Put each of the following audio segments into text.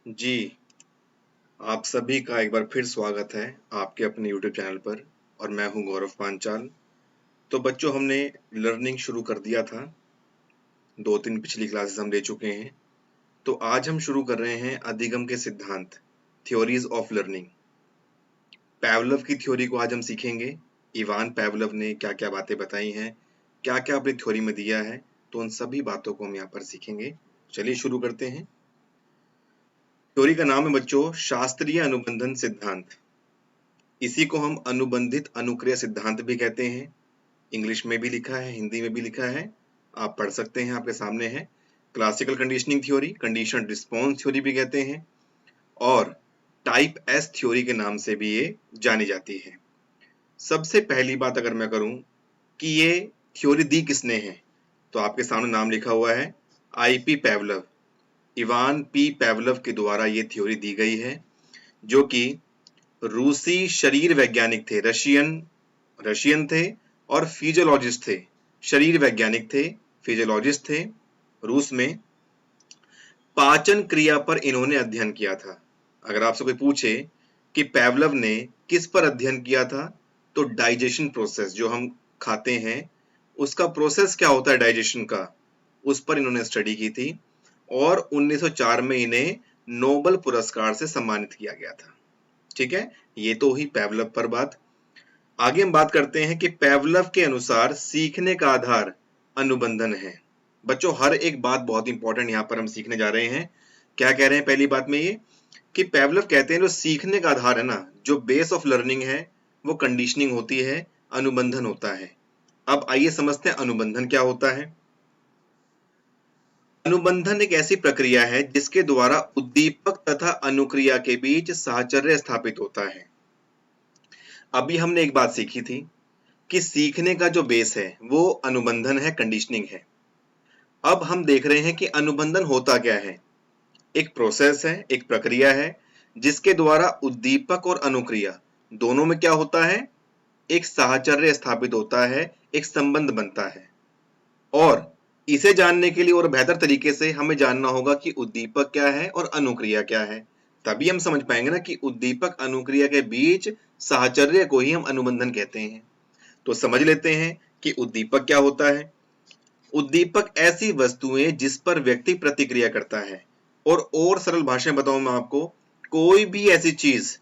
जी, आप सभी का एक बार फिर स्वागत है आपके अपने YouTube चैनल पर और मैं हूं गौरव पांचाल। तो बच्चों हमने लर्निंग शुरू कर दिया था। 2-3 पिछली क्लासेस हम ले चुके हैं। तो आज हम शुरू कर रहे हैं अधिगम के सिद्धांत, थ्योरीज ऑफ लर्निंग। पैवलव की थ्योरी को आज हम सीखेंगे। इवान पैवलव ने क्या-क्या बातें बताई हैं, क्या-क्या अपनी थ्योरी में दिया है, तो उन सभी बातों को हम यहाँ पर सीखेंगे। चलिए शुरू करते हैं। थ्योरी का नाम है बच्चों शास्त्रीय अनुबंधन सिद्धांत। इसी को हम अनुबंधित अनुक्रिया सिद्धांत भी कहते हैं। इंग्लिश में भी लिखा है, हिंदी में भी लिखा है, आप पढ़ सकते हैं, आपके सामने है। Classical conditioning theory, conditioned response theory भी कहते हैं और टाइप एस थ्योरी के नाम से भी ये जानी जाती है। सबसे पहली बात अगर मैं करूं कि ये थ्योरी दी किसने है, तो आपके सामने नाम लिखा हुआ है आईपी पैवलव। इवान पी पैवलव के द्वारा ये थ्योरी दी गई है, जो कि रूसी शरीर वैज्ञानिक थे, रशियन थे और फिजियोलॉजिस्ट थे। शरीर वैज्ञानिक थे, फिजियोलॉजिस्ट थे। रूस में पाचन क्रिया पर इन्होंने अध्ययन किया था। अगर आपसे कोई पूछे कि पैवलव ने किस पर अध्ययन किया था, तो डाइजेशन प्रोसेस, जो हम खाते हैं उसका प्रोसेस क्या होता है डाइजेशन का, उस पर इन्होंने स्टडी की थी और 1904 में इन्हें नोबेल पुरस्कार से सम्मानित किया गया था। ठीक है, ये तो हुई पैवलव पर बात। आगे हम बात करते हैं कि पैवलव के अनुसार सीखने का आधार अनुबंधन है। बच्चों हर एक बात बहुत इंपॉर्टेंट यहाँ पर हम सीखने जा रहे हैं। क्या कह रहे हैं पहली बात में ये कि पैवलव कहते हैं जो सीखने का आधार है ना, जो बेस ऑफ लर्निंग है, वो कंडीशनिंग होती है, अनुबंधन होता है। अब आइए समझते हैं अनुबंधन क्या होता है। अनुबंधन एक ऐसी प्रक्रिया है जिसके द्वारा उद्दीपक तथा अनुक्रिया के बीच साहचर्य स्थापित होता है। अभी हमने एक बात सीखी थी कि सीखने का जो बेस है वो अनुबंधन है, कंडीशनिंग है। अब हम देख रहे हैं कि अनुबंधन होता क्या है। एक प्रोसेस है, एक प्रक्रिया है जिसके द्वारा उद्दीपक और अनुक्रिया दोनों में क्या होता है, एक साहचर्य स्थापित होता है, एक संबंध बनता है। और इसे जानने के लिए और बेहतर तरीके से हमें जानना होगा कि उद्दीपक क्या है और अनुक्रिया क्या है। तभी हम समझ पाएंगे ना कि उद्दीपक अनुक्रिया के बीच साहचर्य को ही हम अनुबंधन कहते हैं। तो समझ लेते हैं कि उद्दीपक क्या होता है। उद्दीपक ऐसी वस्तुएं जिस पर व्यक्ति प्रतिक्रिया करता है, और सरल भाषा में बताऊं मैं आपको, कोई भी ऐसी चीज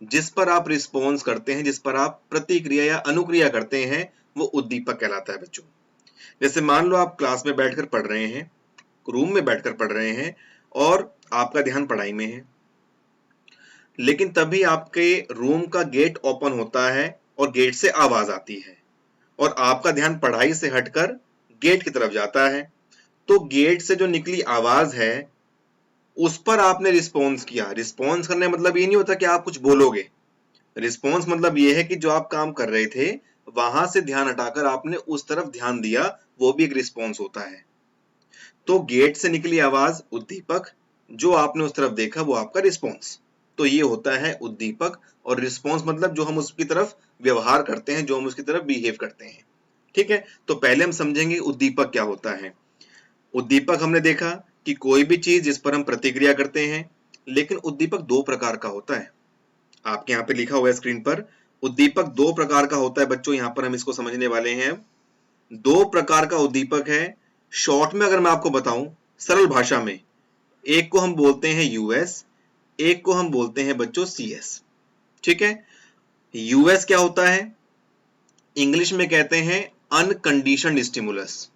जिस पर आप रिस्पॉन्स करते हैं, जिस पर आप प्रतिक्रिया या अनुक्रिया करते हैं, वो उद्दीपक कहलाता है बच्चों। जैसे मान लो आप क्लास में बैठकर पढ़ रहे हैं, रूम में बैठकर पढ़ रहे हैं और आपका ध्यान पढ़ाई में है, लेकिन तभी आपके रूम का गेट ओपन होता है और गेट से आवाज आती है और आपका ध्यान पढ़ाई से हटकर गेट की तरफ जाता है। तो गेट से जो निकली आवाज है उस पर आपने रिस्पॉन्स किया। रिस्पॉन्स करने मतलब ये नहीं होता कि आप कुछ बोलोगे। रिस्पॉन्स मतलब ये है कि जो आप काम कर रहे थे वहां से ध्यान हटाकर आपने उस तरफ ध्यान दिया, वो भी एक रिस्पॉन्स होता है। तो गेट से निकली आवाज उद्दीपक, जो आपने उस तरफ देखा वो आपका रिस्पॉन्स। तो ये होता है उद्दीपक, और रिस्पॉन्स मतलब जो हम उसकी तरफ व्यवहार करते हैं, जो हम उसकी तरफ बिहेव करते हैं। ठीक है, तो पहले हम समझेंगे उद्दीपक क्या होता है। उद्दीपक हमने देखा कि कोई भी चीज जिस पर हम प्रतिक्रिया करते हैं, लेकिन उद्दीपक दो प्रकार का होता है। आपके यहाँ पे लिखा हुआ है स्क्रीन पर, उद्दीपक दो प्रकार का होता है बच्चों, यहाँ पर हम इसको समझने वाले हैं। दो प्रकार का उद्दीपक है। शॉर्ट में अगर मैं आपको बताऊं, सरल भाषा में, एक को हम बोलते हैं यूएस, एक को हम बोलते हैं बच्चों सीएस। ठीक है, यूएस क्या होता है, इंग्लिश में कहते हैं अनकंडीशनड स्टिमुलस,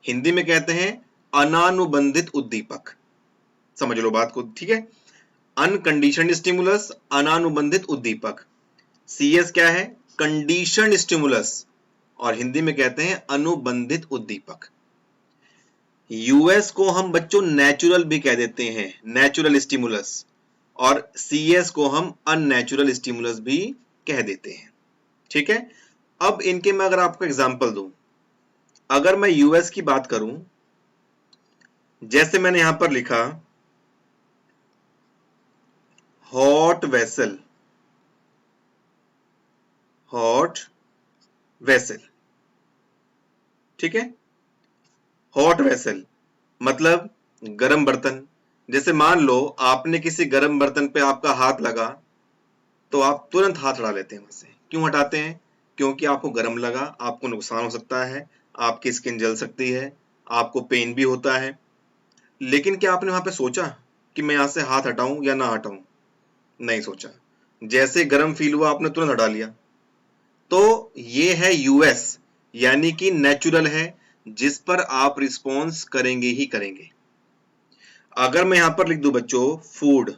हिंदी में कहते हैं अनानुबंधित उद्दीपक। समझ लो बात को, ठीक है। अनकंडीशनड स्टिमुलस, अनानुबंधित उद्दीपक। सीएस क्या है, कंडीशनड स्टिमुलस, और हिंदी में कहते हैं अनुबंधित उद्दीपक। यूएस को हम बच्चों नेचुरल भी कह देते हैं, नेचुरल स्टिमुलस, और सीएस को हम अननेचुरल स्टिमुलस भी कह देते हैं। ठीक है, अब इनके मैं अगर आपको एग्जांपल दूं, अगर मैं यूएस की बात करूं, जैसे मैंने यहां पर लिखा हॉट वेसल, हॉट वेसल। ठीक है, हॉट वेसल मतलब गर्म बर्तन, जैसे मान लो आपने किसी गर्म बर्तन पे आपका हाथ लगा, तो आप तुरंत हाथ हटा लेते हैं वहां से। क्यों हटाते हैं? क्योंकि आपको गर्म लगा, आपको नुकसान हो सकता है, आपकी स्किन जल सकती है, आपको पेन भी होता है। लेकिन क्या आपने वहां पे सोचा कि मैं यहाँ से हाथ हटाऊं या ना हटाऊं? नहीं सोचा। जैसे गर्म फील हुआ आपने तुरंत हटा लिया। तो ये है यूएस, यानी कि नेचुरल है, जिस पर आप रिस्पॉन्स करेंगे ही करेंगे। अगर मैं यहां पर लिख दूं बच्चों फूड,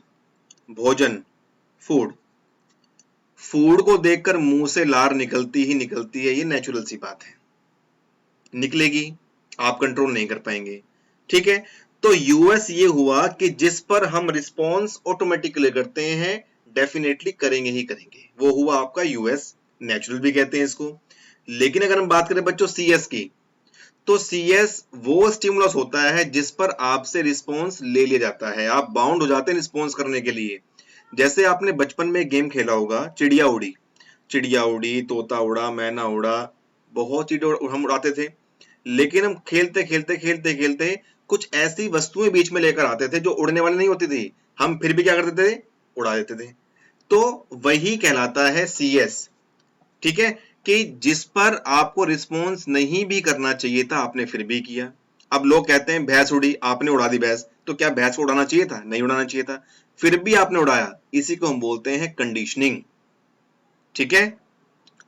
भोजन, फूड, फूड को देखकर मुंह से लार निकलती ही निकलती है, ये नेचुरल सी बात है, निकलेगी, आप कंट्रोल नहीं कर पाएंगे। ठीक है, तो यूएस ये हुआ कि जिस पर हम रिस्पॉन्स ऑटोमेटिकली करते हैं, डेफिनेटली करेंगे ही करेंगे, वो हुआ आपका यूएस, नेचुरल भी कहते हैं इसको। लेकिन अगर हम बात करें बच्चों सीएस की, तो सीएस वो स्टिमुलस होता है जिस पर आपसे रिस्पॉन्स ले लिया जाता है, आप बाउंड हो जाते हैं रिस्पॉन्स करने के लिए। जैसे आपने बचपन में गेम खेला होगा चिड़िया उड़ी, चिड़िया उड़ी, तोता उड़ा, मैना उड़ा, बहुत चीजें हम उड़ाते थे। लेकिन हम खेलते खेलते खेलते खेलते कुछ ऐसी वस्तुएं बीच में लेकर आते थे जो उड़ने वाली नहीं होती थी, हम फिर भी क्या करते थे? उड़ा देते थे। तो वही कहलाता है सीएस। ठीक है, कि जिस पर आपको रिस्पॉन्स नहीं भी करना चाहिए था आपने फिर भी किया। अब लोग कहते हैं भैंस उड़ी, आपने उड़ा दी भैंस, तो क्या भैंस को उड़ाना चाहिए था? नहीं उड़ाना चाहिए था, फिर भी आपने उड़ाया। इसी को हम बोलते हैं कंडीशनिंग। ठीक है,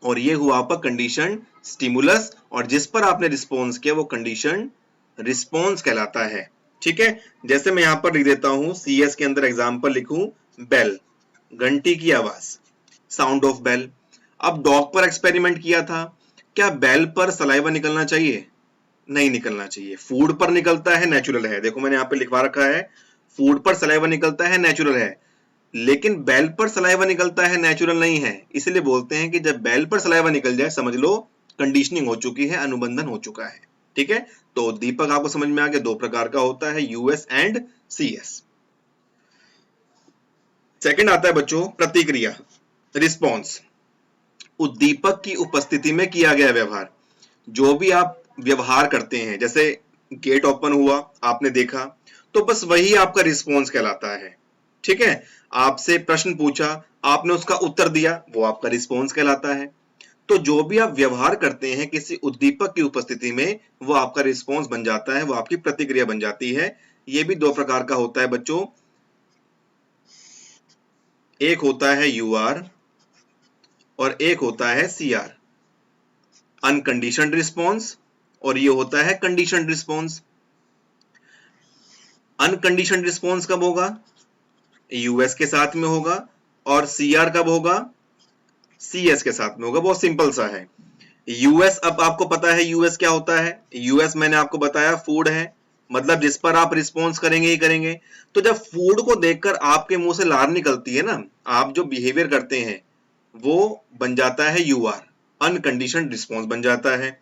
और ये हुआ आपका कंडीशन स्टिमुलस, और जिस पर आपने रिस्पॉन्स किया वो कंडीशन रिस्पॉन्स कहलाता है। ठीक है, जैसे मैं यहां पर लिख देता हूं, सीएस के अंदर एग्जांपल लिखूं, बेल, घंटी की आवाज, साउंड ऑफ बेल। अब डॉग पर एक्सपेरिमेंट किया था, क्या बेल पर सलाइवा निकलना चाहिए? नहीं निकलना चाहिए। फूड पर निकलता है, नेचुरल है, देखो मैंने यहाँ पे लिखवा रखा है, फूड पर सलाइवा निकलता है, नेचुरल है। लेकिन बेल पर सलाइवा निकलता है, नेचुरल नहीं है। इसलिए बोलते हैं कि जब बेल पर सलाइवा निकल जाए समझ लो कंडीशनिंग हो चुकी है, अनुबंधन हो चुका है। ठीक है, तो दीपक आपको समझ में आ गया, दो प्रकार का होता है, यूएस एंड सीएस। सेकंड आता है बच्चों प्रतिक्रिया, रिस्पॉन्स, उद्दीपक की उपस्थिति में किया गया व्यवहार। जो भी आप व्यवहार करते हैं, जैसे गेट ओपन हुआ आपने देखा, तो बस वही आपका रिस्पॉन्स कहलाता है। ठीक है, आपसे प्रश्न पूछा, आपने उसका उत्तर दिया, वो आपका रिस्पॉन्स कहलाता है। तो जो भी आप व्यवहार करते हैं किसी उद्दीपक की उपस्थिति में, वो आपका रिस्पॉन्स बन जाता है, वो आपकी प्रतिक्रिया बन जाती है। ये भी दो प्रकार का होता है बच्चों, एक होता है यूआर और एक होता है सीआर, अनकंडीशनड रिस्पॉन्स, और ये होता है कंडीशनड रिस्पॉन्स। अनकंडीशनड रिस्पॉन्स कब होगा? यूएस के साथ में होगा, और सीआर कब होगा? सीएस के साथ में होगा। बहुत सिंपल सा है। यूएस, अब आपको पता है यूएस क्या होता है। यूएस मैंने आपको बताया फूड है, मतलब जिस पर आप रिस्पॉन्स करेंगे ही करेंगे। तो जब फूड को देखकर आपके मुंह से लार निकलती है ना, आप जो बिहेवियर करते हैं वो बन जाता है यूआर, अनकंडीशनड रिस्पॉन्स बन जाता है।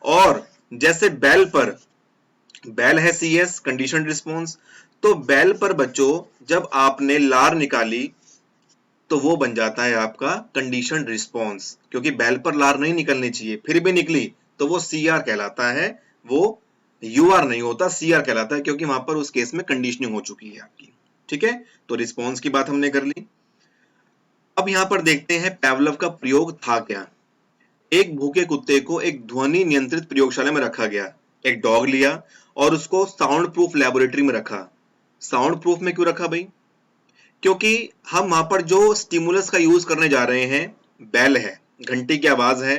और जैसे बेल पर, बेल है सीएस, कंडीशनड रिस्पॉन्स, तो बेल पर बच्चों जब आपने लार निकाली तो वो बन जाता है आपका कंडीशनड रिस्पॉन्स, क्योंकि बेल पर लार नहीं निकलनी चाहिए, फिर भी निकली, तो वो सीआर कहलाता है, वो यूआर नहीं होता, सीआर कहलाता है, क्योंकि वहां पर उस केस में कंडीशनिंग हो चुकी है आपकी। ठीक है, तो रिस्पॉन्स की बात हमने कर ली। अब यहां पर देखते हैं पैवलव का प्रयोग था क्या। एक भूखे कुत्ते को एक ध्वनि नियंत्रित प्रयोगशाला में रखा गया, एक डॉग लिया और उसको साउंड प्रूफ लेबोरेटरी में रखा। साउंड प्रूफ में क्यों रखा भाई? क्योंकि हम वहां पर जो स्टिमुलस का यूज करने जा रहे हैं, बेल है, घंटी की आवाज है,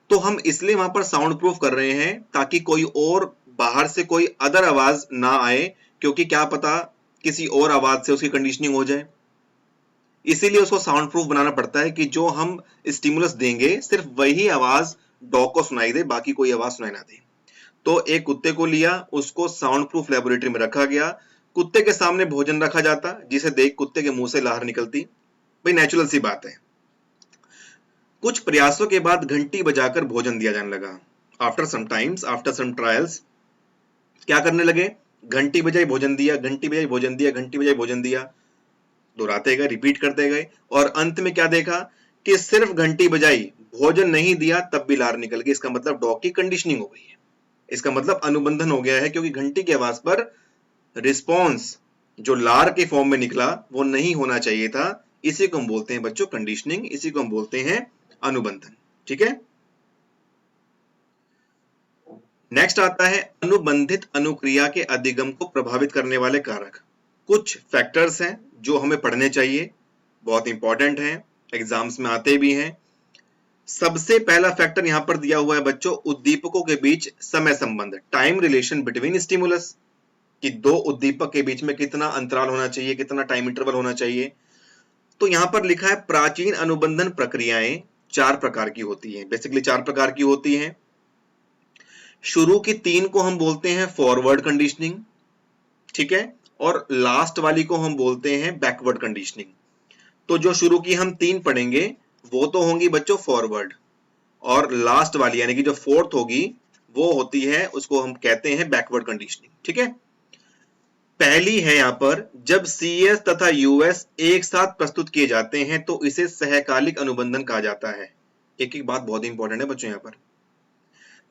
तो हम इसलिए वहां पर साउंड प्रूफ कर रहे हैं ताकि कोई और बाहर से कोई अदर आवाज ना आए, क्योंकि क्या पता किसी और आवाज से उसकी कंडीशनिंग हो जाए। इसीलिए उसको साउंड प्रूफ बनाना पड़ता है कि जो हम स्टिमुलस देंगे सिर्फ वही आवाज डॉग को सुनाई दे, बाकी कोई आवाज सुनाई ना दे। तो एक कुत्ते को लिया, उसको साउंड प्रूफ लेबोरेटरी में रखा गया, कुत्ते के सामने भोजन रखा जाता जिसे देख कुत्ते के मुंह से लार निकलती, भाई नेचुरल सी बात है। कुछ प्रयासों के बाद घंटी बजाकर भोजन दिया जाने लगा। After some times, after some trials, क्या करने लगे? घंटी बजाई भोजन दिया, घंटी बजाई भोजन दिया, घंटी बजाई भोजन दिया, दोहराते गए, रिपीट करते गए, और अंत में क्या देखा कि सिर्फ घंटी बजाई, भोजन नहीं दिया तब भी लार निकल गई। इसका मतलब डॉग की कंडीशनिंग हो गई है, इसका मतलब अनुबंधन हो गया है, क्योंकि घंटी की आवाज पर रिस्पॉन्स जो लार के फॉर्म में निकला वो नहीं होना चाहिए था। इसी को हम बोलते हैं बच्चों कंडीशनिंग, इसी को हम बोलते हैं अनुबंधन। ठीक है, नेक्स्ट आता है अनुबंधित अनुक्रिया के अधिगम को प्रभावित करने वाले कारक। कुछ फैक्टर्स हैं जो हमें पढ़ने चाहिए, बहुत इंपॉर्टेंट हैं, एग्जाम्स में आते भी हैं। सबसे पहला फैक्टर यहां पर दिया हुआ है बच्चों, उद्दीपकों के बीच समय संबंध, टाइम रिलेशन बिटवीन स्टिमुलस, कि दो उद्दीपक के बीच में कितना अंतराल होना चाहिए, कितना टाइम इंटरवल होना चाहिए। तो यहां पर लिखा है प्राचीन अनुबंधन प्रक्रियाएं 4 प्रकार की होती हैं, बेसिकली 4 प्रकार की होती हैं। शुरू की 3 को हम बोलते हैं फॉरवर्ड कंडीशनिंग, ठीक है, और लास्ट वाली को हम बोलते हैं बैकवर्ड कंडीशनिंग। तो जो शुरू की हम 3 पढ़ेंगे वो तो होंगी बच्चों फॉरवर्ड, और लास्ट वाली यानी कि जो फोर्थ होगी वो होती है, उसको हम कहते हैं बैकवर्ड कंडीशनिंग। ठीक है, पहली है यहां पर, जब CS तथा US एक साथ प्रस्तुत किए जाते हैं तो इसे सहकालिक अनुबंधन कहा जाता है। एक एक बात बहुत इंपॉर्टेंट है बच्चों यहां पर,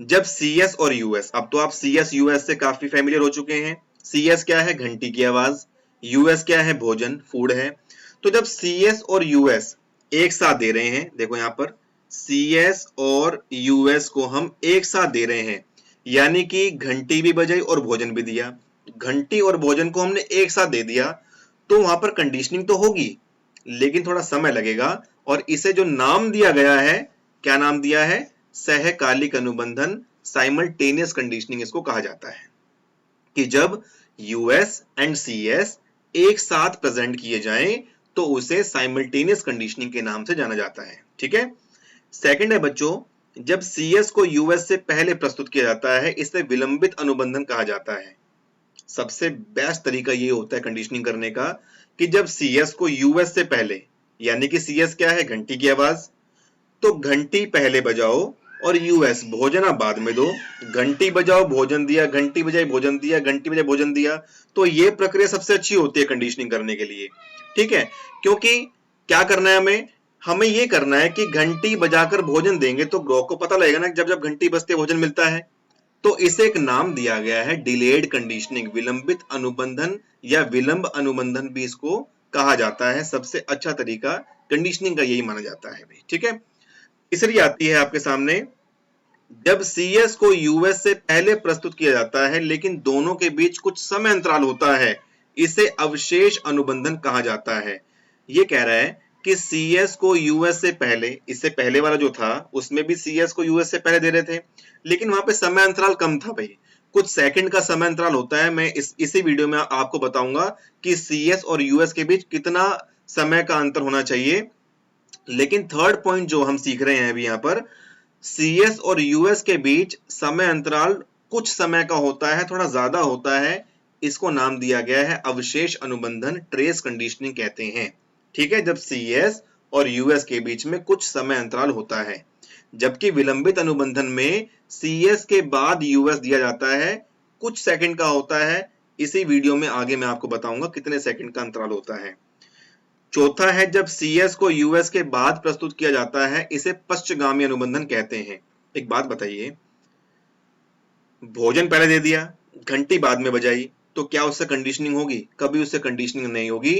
जब CS और US, अब तो आप CS US से काफी फेमिलियर हो चुके हैं। CS क्या है, घंटी की आवाज, US क्या है, भोजन, फूड है। तो जब CS और US एक साथ दे रहे हैं, देखो यहां पर CS और US को हम एक साथ दे रहे हैं, यानी कि घंटी भी बजाई और भोजन भी दिया। घंटी और भोजन को हमने एक साथ दे दिया तो वहां पर कंडीशनिंग तो होगी, लेकिन थोड़ा समय लगेगा। और इसे जो नाम दिया गया है, क्या नाम दिया है, सहकालिक अनुबंधन, साइमल्टेनियस कंडीशनिंग इसको कहा जाता है, कि जब US एंड CS एक साथ प्रेजेंट किए जाएं तो उसे साइमल्टेनियस कंडीशनिंग के नाम से जाना जाता है। ठीक है, सेकंड है बच्चों, जब CS को US से पहले प्रस्तुत किया जाता है इसे विलंबित अनुबंधन कहा जाता है। सबसे बेस्ट तरीका ये होता है कंडीशनिंग करने का, कि जब CS को US से पहले, यानी कि CS क्या है, घंटी की आवाज, तो घंटी पहले बजाओ और US भोजन आप बाद में दो। घंटी बजाओ भोजन दिया, घंटी बजाई भोजन दिया, घंटी बजाई भोजन दिया, तो ये प्रक्रिया सबसे अच्छी होती है कंडीशनिंग करने के लिए। ठीक है, क्योंकि क्या करना है हमें, हमें ये करना है कि घंटी बजाकर भोजन देंगे तो ग्राहक को पता लगेगा ना, जब जब घंटी बजते भोजन मिलता है। तो इसे एक नाम दिया गया है डिलेड कंडीशनिंग, विलंबित अनुबंधन या विलंब अनुबंधन भी इसको कहा जाता है। सबसे अच्छा तरीका कंडीशनिंग का यही माना जाता है भाई। ठीक है, तीसरी आती है आपके सामने, जब CS को US से पहले प्रस्तुत किया जाता है लेकिन दोनों के बीच कुछ समय अंतराल होता है, इसे अवशेष अनुबंधन कहा जाता है। ये कह रहा है कि CS को US से पहले, इससे पहले वाला जो था उसमें भी CS को US से पहले दे रहे थे, लेकिन वहां पे समय अंतराल कम था भाई, कुछ सेकंड का समय अंतराल होता है। मैं इसी वीडियो में आपको बताऊंगा कि CS और US के बीच कितना समय का अंतर होना चाहिए। लेकिन थर्ड पॉइंट जो हम सीख रहे हैं अभी यहाँ पर, CS और US के बीच समय अंतराल कुछ समय का होता है, थोड़ा ज्यादा होता है, इसको नाम दिया गया है अवशेष अनुबंधन, ट्रेस कंडीशनिंग कहते हैं। ठीक है, जब CS और US के बीच में कुछ समय अंतराल होता है, जबकि विलंबित अनुबंधन में CS के बाद US दिया जाता है, कुछ सेकंड का होता है। इसी वीडियो में आगे मैं आपको बताऊंगा कितने सेकंड का अंतराल होता है। चौथा है, जब CS को US के बाद प्रस्तुत किया जाता है इसे पश्चगामी अनुबंधन कहते हैं। एक बात बताइए, भोजन पहले दे दिया, घंटी बाद में बजाई, तो क्या उससे कंडीशनिंग होगी? कभी उससे कंडीशनिंग नहीं होगी।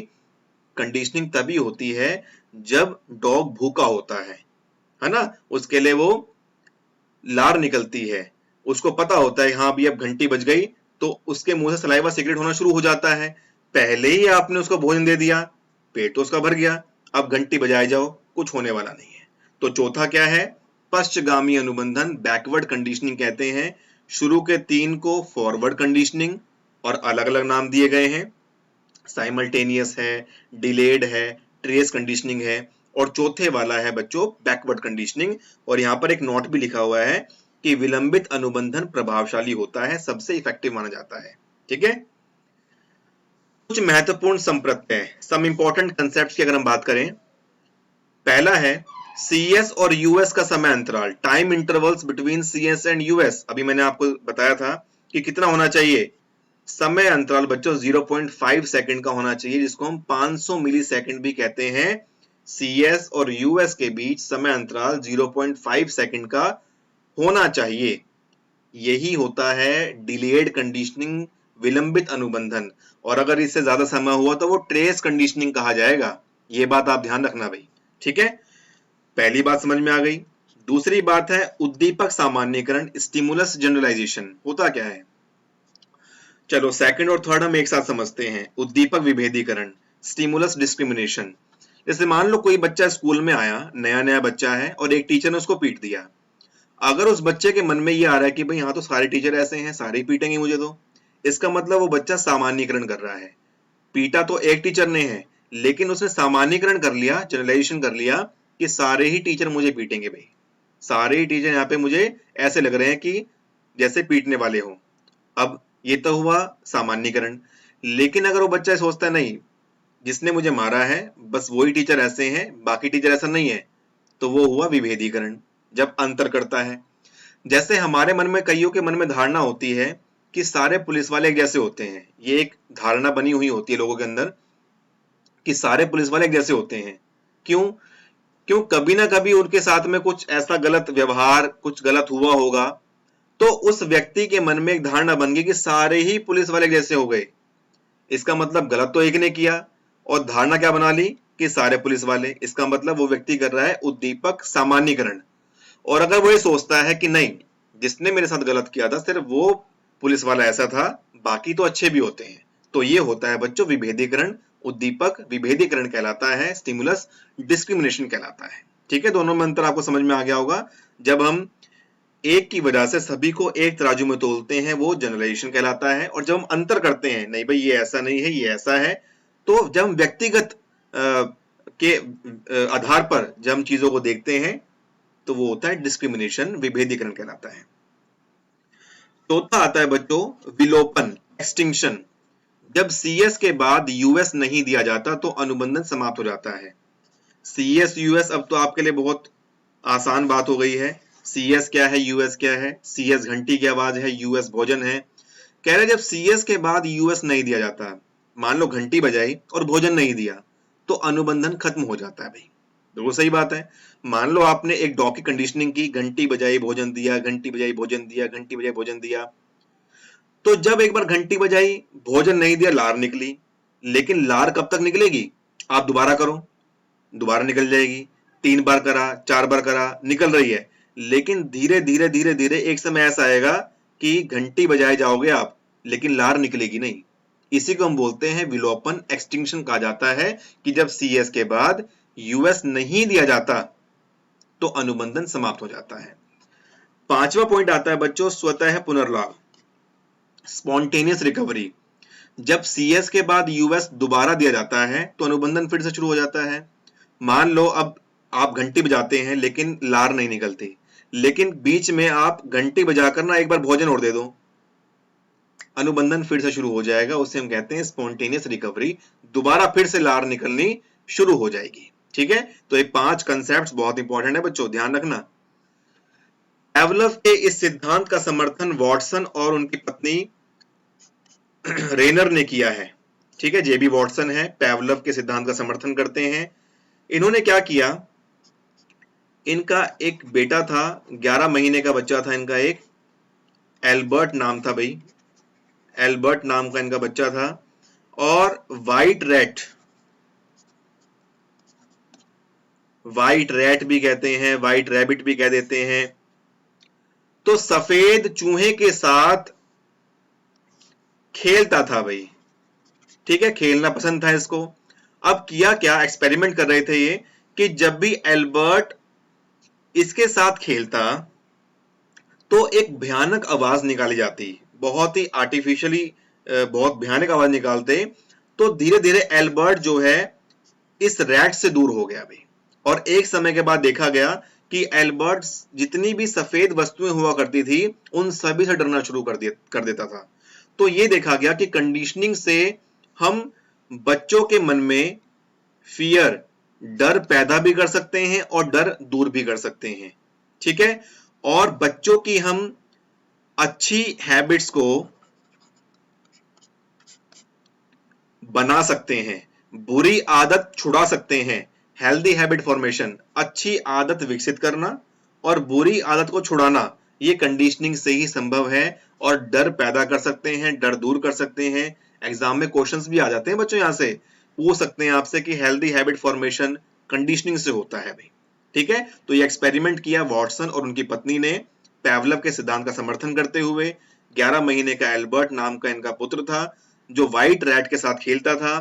कंडीशनिंग तभी होती है जब डॉग भूखा होता है ना, उसके लिए वो लार निकलती है, उसको पता होता है हाँ भी अब घंटी बज गई, तो उसके मुंह से सलाइवा सीक्रेट होना शुरू हो जाता है। पहले ही आपने उसको भोजन दे दिया, पेट तो उसका भर गया, अब घंटी बजाए जाओ, कुछ होने वाला नहीं है। तो चौथा क्या है, पश्चगामी अनुबंधन, बैकवर्ड कंडीशनिंग कहते हैं। शुरू के 3 को फॉरवर्ड कंडीशनिंग, और अलग अलग नाम दिए गए हैं, साइमल्टेनियस है, डिलेड है, ट्रेस कंडीशनिंग है, और चौथे वाला है बच्चों बैकवर्ड कंडीशनिंग। और यहां पर एक नोट भी लिखा हुआ है कि विलंबित अनुबंधन प्रभावशाली होता है, सबसे इफेक्टिव माना जाता है। ठीक है, कुछ महत्वपूर्ण संप्रत्यय, सम इंपॉर्टेंट कंसेप्ट्स की अगर हम बात करें, पहला है CS और US का समय अंतराल, time intervals between CS and US। अभी मैंने आपको बताया था कि कितना होना चाहिए, समय अंतराल बच्चों 0.5 सेकंड का होना चाहिए, जिसको हम 500 मिली सेकंड भी कहते हैं। CS और US के बीच समय अंतराल 0.5 सेकंड का होना चाहिए। यही होता है डिलेड कंडीशनिंग, विलंबित अनुबंधन। और अगर इससे ज्यादा समय हुआ तो वो ट्रेस कंडीशनिंग कहा जाएगा। ये बात आप ध्यान रखना भाई, ठीक है। पहली बात समझ में आ गई। दूसरी बात है उद्दीपक सामान्यीकरण, स्टिमुलस जनरलाइजेशन। होता क्या है, चलो सेकंड और थर्ड हम एक साथ समझते हैं। उद्दीपक विभेदीकरण, स्टिमुलस डिस्क्रिमिनेशन। जैसे मान लो कोई बच्चा स्कूल में आया, नया नया बच्चा है, और एक टीचर ने उसको पीट दिया। अगर उस बच्चे के मन में ये आ रहा है कि भाई यहाँ तो सारे टीचर ऐसे हैं, सारे ही पीटेंगे मुझे, तो इसका मतलब वो बच्चा सामान्यीकरण कर रहा है। पीटा तो एक टीचर ने है, लेकिन उसने सामान्यीकरण कर लिया, जनरलाइजेशन कर लिया कि सारे ही टीचर मुझे पीटेंगे भाई, सारे ही टीचर यहाँ पे मुझे ऐसे लग रहे हैं कि जैसे पीटने वाले हो। अब ये तो हुआ सामान्यीकरण। लेकिन अगर वो बच्चा सोचता है नहीं, जिसने मुझे मारा है बस वही टीचर ऐसे हैं, बाकी टीचर ऐसा नहीं है, तो वो हुआ विभेदीकरण, जब अंतर करता है। जैसे हमारे मन में, कईयों के मन में धारणा होती है कि सारे पुलिस वाले एक जैसे होते हैं। ये एक धारणा बनी हुई होती है लोगों के अंदर कि सारे पुलिस वाले एक जैसे होते हैं। क्यों? क्यों कभी ना कभी उनके साथ में कुछ ऐसा गलत व्यवहार, कुछ गलत हुआ होगा, तो उस व्यक्ति के मन में एक धारणा बन गई कि सारे ही पुलिस वाले जैसे हो गए। इसका मतलब गलत तो एक ने किया, और धारणा क्या बना ली कि सारे पुलिस वाले। इसका मतलब वो व्यक्ति कर रहा है उद्दीपक सामान्यीकरण। और अगर वो ये सोचता है कि नहीं, जिसने मेरे साथ गलत किया था सिर्फ वो पुलिस वाला ऐसा था, बाकी तो अच्छे भी होते हैं, तो ये होता है बच्चों विभेदीकरण। उद्दीपक विभेदीकरण कहलाता है, स्टिमुलस डिस्क्रिमिनेशन कहलाता है। ठीक है, दोनों में अंतर आपको समझ में आ गया होगा। जब हम एक की वजह से सभी को एक तराजू में तोलते हैं वो जनरलाइजेशन कहलाता है, और जब हम अंतर करते हैं, नहीं भाई ये ऐसा नहीं है, ये ऐसा है, तो जब हम व्यक्तिगत के आधार पर जब हम चीजों को देखते हैं तो वो होता है डिस्क्रिमिनेशन, विभेदीकरण कहलाता है। चौथा आता है बच्चों विलोपन, एक्सटिंक्शन। जब सीएस के बाद यूएस नहीं दिया जाता तो अनुबंधन समाप्त हो जाता है। सीएस यूएस अब तो आपके लिए बहुत आसान बात हो गई है। सीएस क्या है, यूएस क्या है? सीएस घंटी की आवाज है, यूएस भोजन है। कह रहे जब सीएस के बाद यूएस नहीं दिया जाता, मान लो घंटी बजाई और भोजन नहीं दिया, तो अनुबंधन खत्म हो जाता है भाई। बिल्कुल सही बात है। मान लो आपने एक डॉग की कंडीशनिंग की, घंटी बजाई भोजन दिया, घंटी बजाई भोजन दिया, घंटी बजाई भोजन दिया, तो जब एक बार घंटी बजाई भोजन नहीं दिया, लार निकली। लेकिन लार कब तक निकलेगी? आप दोबारा करो, दोबारा निकल जाएगी। 3 बार करा, 4 बार करा, निकल रही है। लेकिन धीरे धीरे धीरे धीरे एक समय ऐसा आएगा कि घंटी बजाए जाओगे आप, लेकिन लार निकलेगी नहीं। इसी को हम बोलते हैं विलोपन, एक्सटिंक्शन कहा जाता है कि जब सीएस के बाद यूएस नहीं दिया जाता तो अनुबंधन समाप्त हो जाता है। पांचवा पॉइंट आता है बच्चों स्वतः पुनर्लाभ, स्पॉन्टेनियस रिकवरी। जब सीएस के बाद यूएस दोबारा दिया जाता है तो अनुबंधन फिर से शुरू हो जाता है। मान लो अब आप घंटी बजाते हैं लेकिन लार नहीं निकलती, लेकिन बीच में आप घंटी बजाकर ना एक बार भोजन और दे दो, अनुबंधन फिर से शुरू हो जाएगा। उसे हम कहते हैं स्पॉन्टेनियस रिकवरी, दोबारा फिर से लार निकलनी शुरू हो जाएगी। ठीक है, तो ये 5 कंसेप्ट बहुत इंपॉर्टेंट है बच्चों, ध्यान रखना। पैवलव के इस सिद्धांत का समर्थन वॉटसन और उनकी पत्नी रेनर ने किया है। ठीक है, जेबी वॉटसन है, पैवलव के सिद्धांत का समर्थन करते हैं। इन्होंने क्या किया, इनका एक बेटा था, 11 महीने का बच्चा था इनका, एक एल्बर्ट नाम था भाई, एल्बर्ट नाम का इनका बच्चा था। और व्हाइट रैट भी कहते हैं, व्हाइट रैबिट भी कह देते हैं, तो सफेद चूहे के साथ खेलता था भाई। ठीक है, खेलना पसंद था इसको। अब किया क्या, एक्सपेरिमेंट कर रहे थे ये कि जब भी एल्बर्ट इसके साथ खेलता तो एक भयानक आवाज निकाली जाती, बहुत ही आर्टिफिशियली बहुत भयानक आवाज निकालते, तो धीरे धीरे एल्बर्ट जो है इस रैट से दूर हो गया भाई। और एक समय के बाद देखा गया कि एल्बर्ट जितनी भी सफेद वस्तुएं हुआ करती थी उन सभी से डरना शुरू कर देता था। तो ये देखा गया कि कंडीशनिंग से हम बच्चों के मन में फियर, डर पैदा भी कर सकते हैं और डर दूर भी कर सकते हैं। ठीक है, और बच्चों की हम अच्छी हैबिट्स को बना सकते हैं, बुरी आदत छुड़ा सकते हैं। हेल्दी हैबिट फॉर्मेशन, अच्छी आदत विकसित करना और बुरी आदत को छुड़ाना, ये कंडीशनिंग से ही संभव है। और डर पैदा कर सकते हैं, डर दूर कर सकते हैं, एग्जाम में क्वेश्चंस भी आ जाते हैं बच्चों, यहाँ से पूछ सकते हैं आपसे कि हेल्दी हैबिट फॉर्मेशन कंडीशनिंग से होता है भाई। ठीक है, तो ये एक्सपेरिमेंट किया वॉटसन और उनकी पत्नी ने पैवलव के सिद्धांत का समर्थन करते हुए। 11 महीने का एल्बर्ट नाम का इनका पुत्र था जो व्हाइट रैट के साथ खेलता था।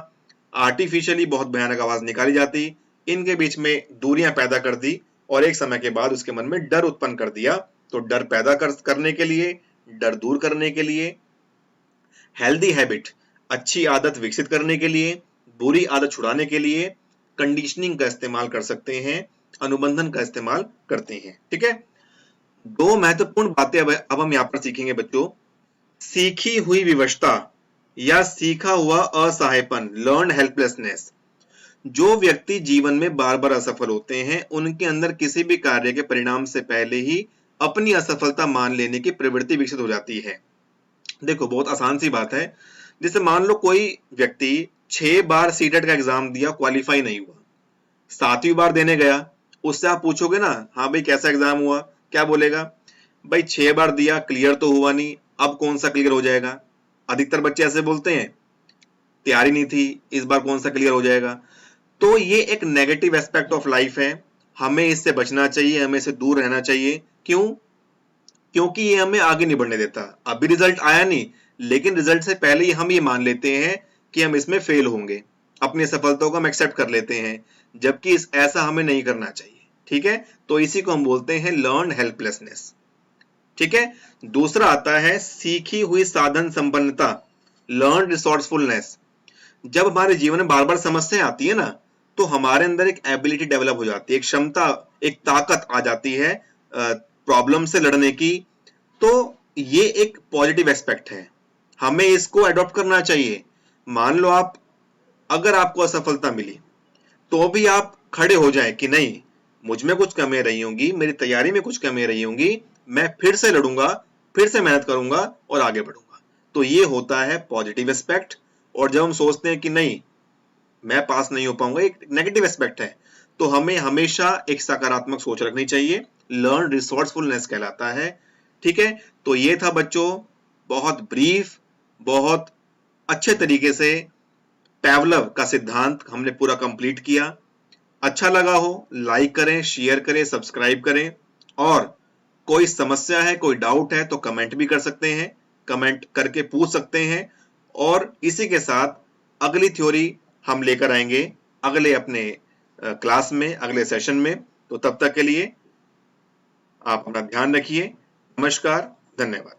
आर्टिफिशियली बहुत भयानक आवाज निकाली जाती, इनके बीच में दूरियां पैदा कर दी और एक समय के बाद उसके मन में डर उत्पन्न कर दिया। तो डर पैदा करने के लिए, डर दूर करने के लिए, हेल्दी हैबिट अच्छी आदत विकसित करने के लिए, बुरी आदत छुड़ाने के लिए कंडीशनिंग का इस्तेमाल कर सकते हैं, अनुबंधन का इस्तेमाल करते हैं। ठीक है, दो महत्वपूर्ण बातें अब हम यहाँ पर सीखेंगे बच्चों। सीखी हुई विवशता या सीखा हुआ असहायपन, लर्न हेल्पलेसनेस। जो व्यक्ति जीवन में बार बार असफल होते हैं उनके अंदर किसी भी कार्य के परिणाम से पहले ही अपनी असफलता मान लेने की प्रवृत्ति विकसित हो जाती है। देखो बहुत आसान सी बात है, जैसे मान लो कोई व्यक्ति 6 बार सीटेट का एग्जाम दिया, क्वालिफाई नहीं हुआ, 7वीं बार देने गया, उससे आप पूछोगे ना हाँ भाई कैसा एग्जाम हुआ, क्या बोलेगा? भाई 6 बार दिया, क्लियर तो हुआ नहीं, अब कौन सा क्लियर हो जाएगा? अधिकतर बच्चे ऐसे बोलते हैं, तैयारी नहीं थी, इस बार कौन सा क्लियर हो जाएगा? तो ये एक नेगेटिव एस्पेक्ट ऑफ लाइफ है, हमें इससे बचना चाहिए, हमें इससे दूर रहना चाहिए। क्यों? क्योंकि ये हमें आगे नहीं बढ़ने देता। अभी रिजल्ट आया नहीं, लेकिन रिजल्ट से पहले ही हम ये मान लेते हैं कि हम इसमें फेल होंगे, अपनी सफलताओं को हम एक्सेप्ट कर लेते हैं, जबकि ऐसा हमें नहीं करना चाहिए। ठीक है, तो इसी को हम बोलते हैं लर्न हेल्पलेसनेस। ठीक है, दूसरा आता है सीखी हुई साधन संपन्नता, लर्न रिसोर्सफुलनेस। जब हमारे जीवन में बार बार समस्या आती है ना, तो हमारे अंदर एक एबिलिटी डेवलप हो जाती है, एक क्षमता, एक ताकत आ जाती है प्रॉब्लम से लड़ने की। तो ये एक पॉजिटिव एस्पेक्ट है, हमें इसको अडॉप्ट करना चाहिए। मान लो आप, अगर आपको असफलता मिली तो भी आप खड़े हो जाएं कि नहीं, मुझ में कुछ कमियां रही होंगी, मेरी तैयारी में कुछ कमियां रही होंगी, मैं फिर से लड़ूंगा, फिर से मेहनत करूंगा और आगे बढ़ूंगा। तो ये होता है पॉजिटिव एस्पेक्ट। और जब हम सोचते हैं कि नहीं मैं पास नहीं हो पाऊंगा, एक नेगेटिव एस्पेक्ट है, तो हमें हमेशा एक सकारात्मक सोच रखनी चाहिए, लर्न रिसोर्सफुलनेस कहलाता है। ठीक है, तो ये था बच्चों बहुत ब्रीफ, बहुत अच्छे तरीके से पैवलव का सिद्धांत हमने पूरा कंप्लीट किया। अच्छा लगा हो लाइक करें, शेयर करें, सब्सक्राइब करें, और कोई समस्या है, कोई डाउट है तो कमेंट भी कर सकते हैं, कमेंट करके पूछ सकते हैं। और इसी के साथ अगली थ्योरी हम लेकर आएंगे अगले अपने क्लास में, अगले सेशन में। तो तब तक के लिए आप अपना ध्यान रखिए। नमस्कार, धन्यवाद।